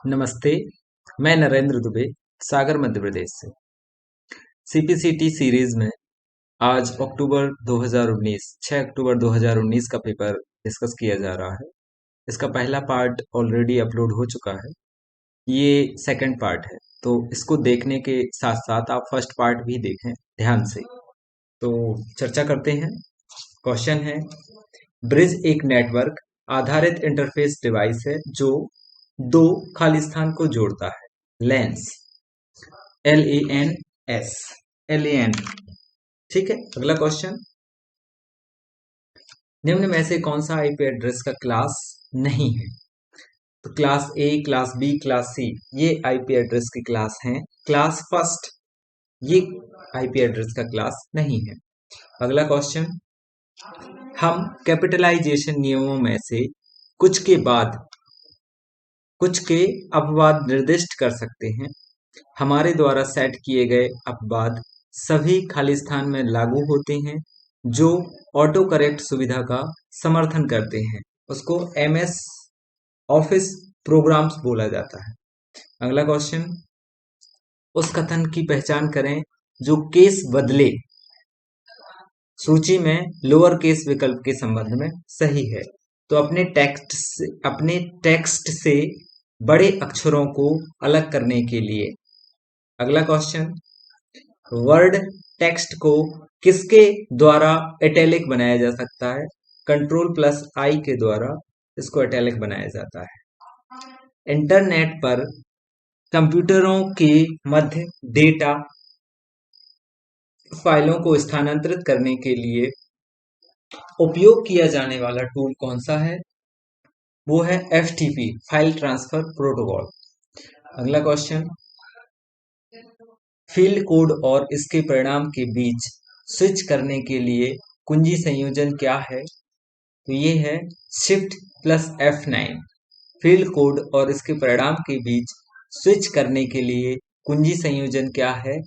नमस्ते। मैं नरेंद्र दुबे, सागर मध्य प्रदेश से। सीपीसीटी सीरीज में आज 6 अक्टूबर 2019 का पेपर डिस्कस किया जा रहा है। इसका पहला पार्ट ऑलरेडी अपलोड हो चुका है। ये सेकंड पार्ट है, तो इसको देखने के साथ साथ आप फर्स्ट पार्ट भी देखें ध्यान से। तो चर्चा करते हैं। क्वेश्चन है, ब्रिज एक नेटवर्क आधारित इंटरफेस डिवाइस है जो दो खाली स्थान को जोड़ता है। Lens, LANS, LAN। ठीक है, अगला क्वेश्चन, निम्न में से कौन सा आईपी एड्रेस का क्लास नहीं है? तो class A, class B, class C, ये आईपी एड्रेस की क्लास हैं। क्लास फर्स्ट, ये आईपी एड्रेस का क्लास नहीं है। अगला क्वेश्चन, हम कैपिटलाइजेशन नियमों में से कुछ के बाद कुछ के अपवाद निर्दिष्ट कर सकते हैं। हमारे द्वारा सेट किए गए अपवाद सभी खाली स्थान में लागू होते हैं जो ऑटो करेक्ट सुविधा का समर्थन करते हैं। उसको MS ऑफिस प्रोग्राम्स बोला जाता है। अगला क्वेश्चन, उस कथन की पहचान करें जो केस बदले सूची में लोअर केस विकल्प के संबंध में सही है। तो अपने टेक्स्ट से बड़े अक्षरों को अलग करने के लिए। अगला क्वेश्चन, वर्ड टेक्स्ट को किसके द्वारा इटैलिक बनाया जा सकता है? Ctrl+I के द्वारा इसको इटैलिक बनाया जाता है। इंटरनेट पर कंप्यूटरों के मध्य डेटा फाइलों को स्थानांतरित करने के लिए उपयोग किया जाने वाला टूल कौन सा है? वो है FTP, फाइल ट्रांसफर प्रोटोकॉल। अगला क्वेश्चन, फील्ड कोड और इसके परिणाम के बीच स्विच करने के लिए कुंजी संयोजन क्या है? तो ये है Shift+F9। फील्ड कोड और इसके परिणाम के बीच स्विच करने के लिए कुंजी संयोजन क्या है?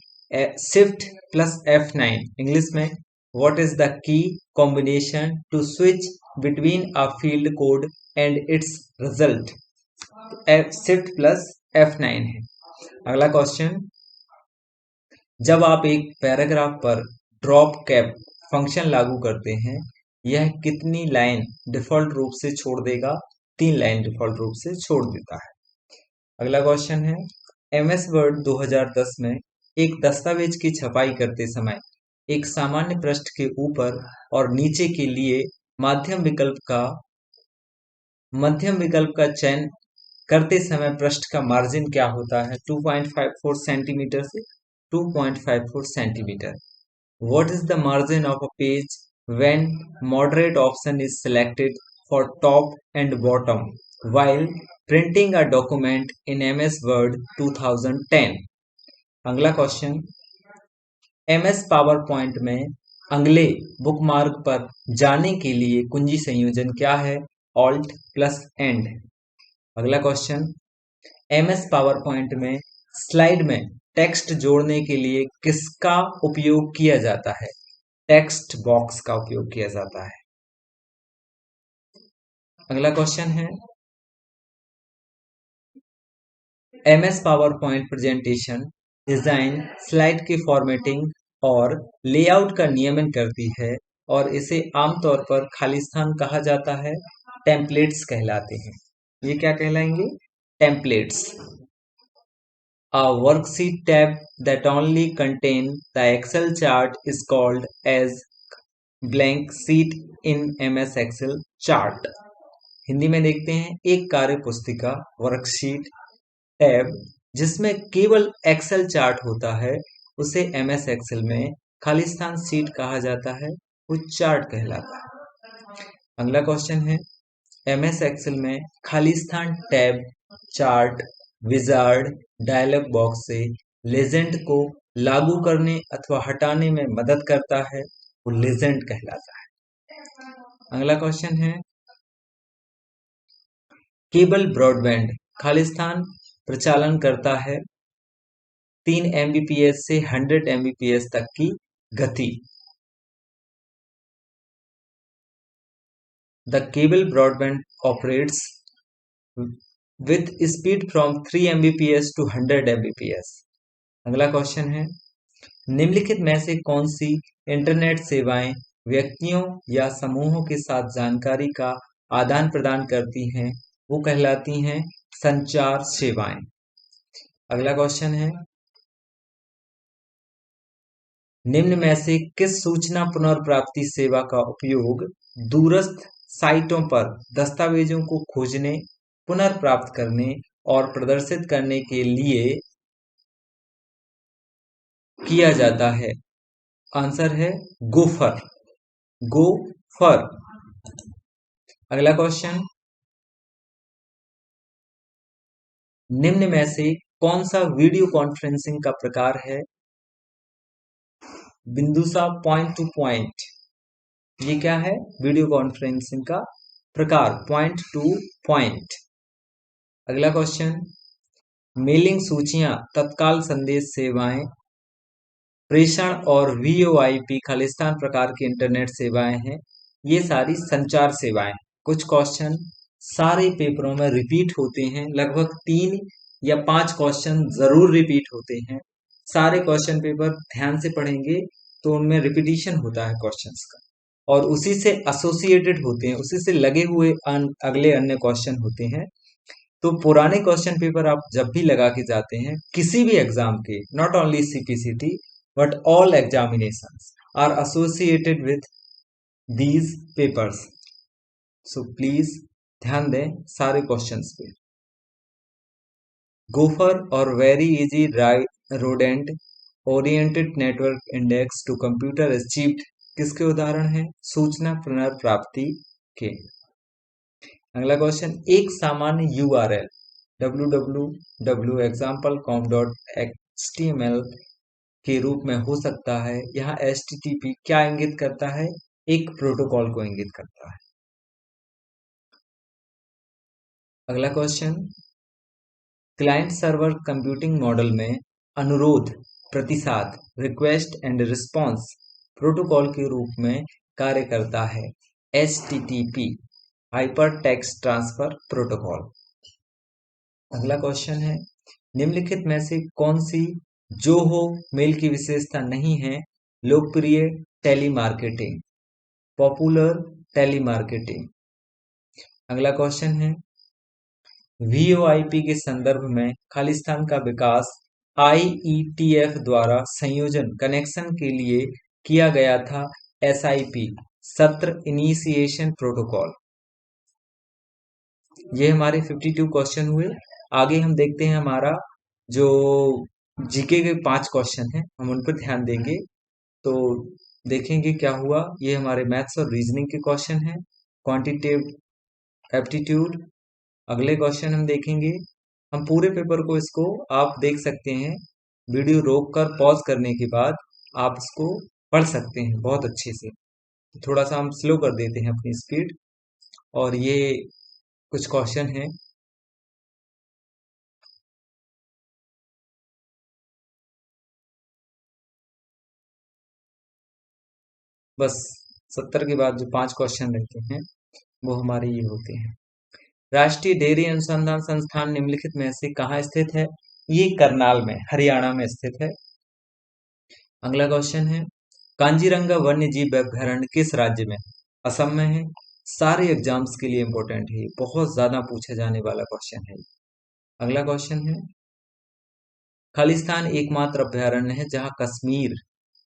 Shift+F9। इंग्लिश में, what is the key combination to switch between a field code and its result? Shift+F9 है। अगला क्वेश्चन, जब आप एक पैराग्राफ पर ड्रॉप कैप फंक्शन लागू करते हैं, यह कितनी लाइन डिफॉल्ट रूप से छोड़ देगा? 3 लाइन डिफॉल्ट रूप से छोड़ देता है। अगला क्वेश्चन है, MS वर्ड 2010 में एक दस्तावेज की छपाई करते समय एक सामान्य पृष्ठ के ऊपर और नीचे के लिए मध्यम विकल्प का चयन करते समय पृष्ठ का मार्जिन क्या होता है? 2.54 सेंटीमीटर से 2.54 centimetre. What is the margin of a page when moderate option is selected for top and bottom while printing a document in MS Word 2010? अगला क्वेश्चन, MS पावर पॉइंट में अगले बुकमार्क पर जाने के लिए कुंजी संयोजन क्या है? Alt+End। अगला क्वेश्चन, MS पावर पॉइंट में स्लाइड में टेक्स्ट जोड़ने के लिए किसका उपयोग किया जाता है? टेक्स्ट बॉक्स का उपयोग किया जाता है। अगला क्वेश्चन है, MS power point presentation design slide की फॉर्मेटिंग और लेआउट का नियमन करती है और इसे आमतौर पर खाली स्थान कहा जाता है। टेम्पलेट्स कहलाते हैं। ये क्या कहलाएंगे? Templates. A worksheet tab that only contain the Excel chart is called as blank sheet in MS Excel chart। Hindi में देखते हैं, एक कार्य पुस्तिका वर्कशीट टैब जिसमें केवल एक्सेल चार्ट होता है उसे MS एक्सेल में खाली स्थान सीट कहा जाता है, वो चार्ट कहलाता है। अगला क्वेश्चन है, MS एक्सेल में खाली स्थान tab, chart, wizard, dialog box से लेजेंड को लागू करने अथवा हटाने में मदद करता है, वो लेजेंड कहलाता है। अगला क्वेश्चन है, केबल ब्रॉडबैंड खाली स्थान प्रचालन करता है 3 Mbps से 100 Mbps तक की गति। The cable broadband operates with speed from 3 Mbps to 100 Mbps। अगला क्वेश्चन है, निम्नलिखित में से कौन सी इंटरनेट सेवाएं व्यक्तियों या समूहों के साथ जानकारी का आदान प्रदान करती हैं, वो कहलाती हैं संचार सेवाएं। अगला क्वेश्चन है, निम्न में से किस सूचना पुनर्प्राप्ति सेवा का उपयोग दूरस्थ साइटों पर दस्तावेजों को खोजने, पुनर्प्राप्त करने और प्रदर्शित करने के लिए किया जाता है? आंसर है गोफर। गोफर। अगला क्वेश्चन, निम्न में से कौन सा वीडियो कॉन्फ्रेंसिंग का प्रकार है? बिंदुसा पॉइंट टू पॉइंट। ये क्या है? वीडियो कॉन्फ्रेंसिंग का प्रकार, पॉइंट टू पॉइंट। अगला क्वेश्चन, मेलिंग सूचियां, तत्काल संदेश सेवाएं, प्रेषण और वीओआईपी खालिस्तान प्रकार की इंटरनेट सेवाएं हैं। ये सारी संचार सेवाएं। कुछ क्वेश्चन सारे पेपरों में रिपीट होते हैं, लगभग 3 या 5 क्वेश्चन जरूर रिपीट होते हैं। सारे क्वेश्चन पेपर ध्यान से पढ़ेंगे तो उनमें रिपीटिशन होता है क्वेश्चंस का, और उसी से एसोसिएटेड होते हैं, उसी से लगे हुए अगले अन्य क्वेश्चन होते हैं। तो पुराने क्वेश्चन पेपर आप जब भी लगा के जाते हैं किसी भी एग्जाम के, not only CPCT but all examinations are associated with these papers, so please ध्यान दें सारे क्वेश्चंस पे। गोफर और very easy rodent oriented network index to computer achieved किसके उदाहरण हैं? सूचना पुनर्प्राप्ति के। अगला क्वेश्चन, एक सामान्य URL www.example.com.html के रूप में हो सकता है। यहाँ HTTP क्या इंगित करता है? एक प्रोटोकॉल को इंगित करता है। अगला question, client server computing model में अनुरोध, प्रतिसाद, रिक्वेस्ट एंड रिस्पॉन्स प्रोटोकॉल के रूप में कार्य करता है। HTTP, hyper text transfer protocol. अगला क्वेश्चन है, निम्नलिखित में से कौन सी जोहो मेल की विशेषता नहीं है? लोकप्रिय टेलीमार्केटिंग, पॉपुलर टेलीमार्केटिंग। अगला क्वेश्चन है, VoIP के संदर्भ में खालिस्तान का विकास IETF द्वारा संयोजन कनेक्शन के लिए किया गया था। SIP, सत्र इनिशिएशन प्रोटोकॉल। ये हमारे 52 क्वेश्चन हुए। आगे हम देखते हैं हमारा जो जीके के 5 क्वेश्चन हैं, हम उन पर ध्यान देंगे। तो देखेंगे क्या हुआ। ये हमारे मैथ्स और रीजनिंग के क्वेश्चन हैं, क्वांटिटेटिव एप्टीट्यूड। अगले क्वेश्चन हम देखेंगे। हम पूरे पेपर को, इसको आप देख सकते हैं, वीडियो रोक कर पॉज करने के बाद आप इसको पढ़ सकते हैं बहुत अच्छे से। थोड़ा सा हम स्लो कर देते हैं अपनी स्पीड, और ये कुछ क्वेश्चन हैं। बस 70 के बाद जो 5 क्वेश्चन रहते हैं वो हमारे ये होते हैं। राष्ट्रीय डेयरी अनुसंधान संस्थान निम्नलिखित में से कहाँ स्थित है? ये करनाल में, हरियाणा में स्थित है। अगला क्वेश्चन है, कांजीरंगा वन्य जीव अभ्यारण्य किस राज्य में? असम में है। सारे एग्जाम्स के लिए इंपॉर्टेंट है, बहुत ज्यादा पूछा जाने वाला क्वेश्चन है। अगला क्वेश्चन है, खालिस्तान एकमात्र अभ्यारण्य है जहां कश्मीर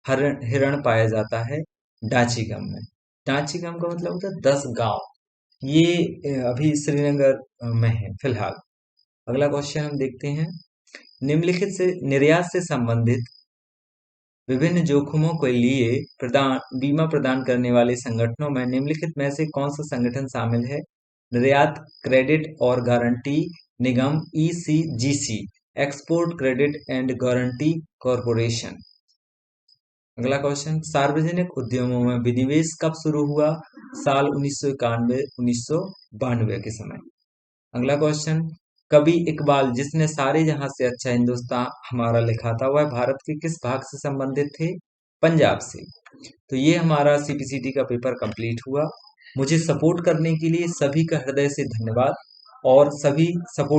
हिरण पाया जाता है, डाचीगम में। डाचीगम का मतलब होता है 10 गांव। ये अभी श्रीनगर में है फिलहाल। अगला क्वेश्चन हम देखते हैं, निम्नलिखित से निर्यात से संबंधित विभिन्न जोखिमों के लिए बीमा प्रदान करने वाले संगठनों में निम्नलिखित में से कौन सा संगठन शामिल है? निर्यात क्रेडिट और guarantee Nigam ECGC, export credit and guarantee corporation. अगला क्वेश्चन, सार्वजनिक उद्यमों में विनिवेश कब शुरू हुआ? साल 1991-1992 के समय। अगला क्वेश्चन, कवि इकबाल जिसने सारे जहां से अच्छा हिंदुस्तान हमारा लिखा था, वह भारत के किस भाग से संबंधित थे? पंजाब से। तो ये हमारा CPCT का पेपर कंप्लीट हुआ। मुझे सपोर्ट करने के लिए सभी का हृदय से धन्यवाद। और सभी सपोर्ट